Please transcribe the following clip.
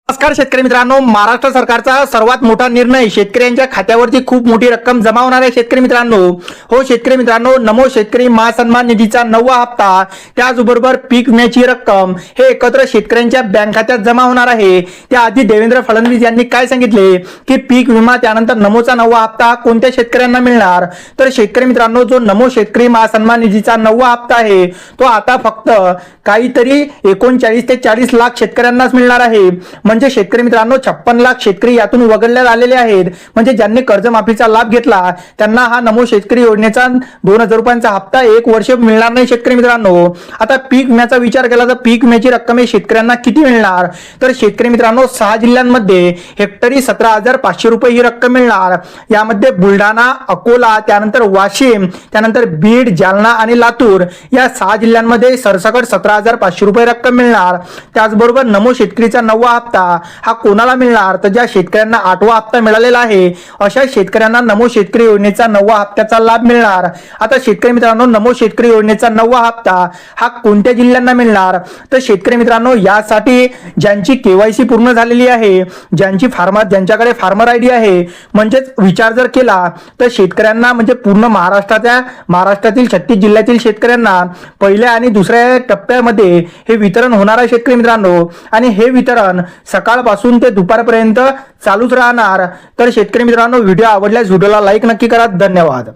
नमस्कार शेतकरी मित्रांनो, महाराष्ट्र सरकारचा सर्वात मोठा निर्णय, शेतकऱ्यांच्या खात्यावरती खूप मोठी रक्कम जमा होणार आहे. शेतकरी मित्रांनो, हो शेतकरी मित्रांनो, नमो शेतकरी महासन्मान निधीचा 9वा हप्ता, त्याचबरोबर पीक विम्याची रक्कम हे एकत्र शेतकऱ्यांच्या बँक खात्यात जमा होणार आहे. त्याआधी देवेंद्र फडणवीस यांनी काय सांगितले की पीक विमा त्यानंतर नमोचा 9वा हप्ता कोणत्या शेतकऱ्यांना मिळणार. तर शेतकरी मित्रांनो, जो नमो शेतकरी महासन्मान निधीचा 9वा हप्ता आहे तो आता फक्त काहीतरी 39 ते 40 लाख शेतकऱ्यांनाच मिळणार आहे. म्हणजे शेतकरी मित्रांनो, 56 लाख शेतकरी यातून वगळण्यात आलेले आहेत. म्हणजे ज्यांनी कर्जमाफीचा लाभ घेतला त्यांना हा नमो शेतकरी योजनेचा 2000 रुपयांचा हप्ता 1 वर्ष मिळणार नाही. शेतकरी मित्रांनो, आता पीक विम्याचा विचार केला तर पीक विम्याची रक्कम हे शेतकऱ्यांना किती मिळणार. तर शेतकरी मित्रांनो, 6 जिल्ह्यांमध्ये हेक्टरी 17,500 रुपये ही रक्कम मिळणार. यामध्ये बुलढाणा, अकोला, त्यानंतर वाशिम, त्यानंतर बीड, जालना आणि लातूर या 6 जिल्ह्यांमध्ये सरसकट 17,500 रुपये रक्कम मिळणार. त्याचबरोबर नमो शेतकरीचा 9वा हप्ता हा कोणाला मिळणार, तर ज्या शेतकऱ्यांना 8वा हप्ता मिळालेला आहे अशा शेतकऱ्यांना नमो शेतकरी योजनेचा 9वा हप्त्याचा लाभ मिळणार. आता शेतकरी मित्रांनो, नमो शेतकरी योजनेचा 9वा हप्ता हा कोणत्या जिल्ह्यांना मिळणार. तर शेतकरी मित्रांनो, यासाठी ज्यांची केवायसी पूर्ण झालेली आहे, ज्यांच्याकडे फार्मर आयडी आहे, म्हणजेच विचार जर केला तर शेतकऱ्यांना म्हणजे पूर्ण महाराष्ट्रातील 36 जिल्ह्यातील शेतकऱ्यांना पहिल्या आणि दुसऱ्या टप्प्यामध्ये हे वितरण होणार आहे. शेतकरी मित्रांनो, आणि हे वितरण सकाळपासून ते दुपारपर्यंत चालूच राहणार. तर शेतकरी मित्रांनो, व्हिडिओ आवडल्यास व्हिडिओला लाईक नक्की करा. धन्यवाद.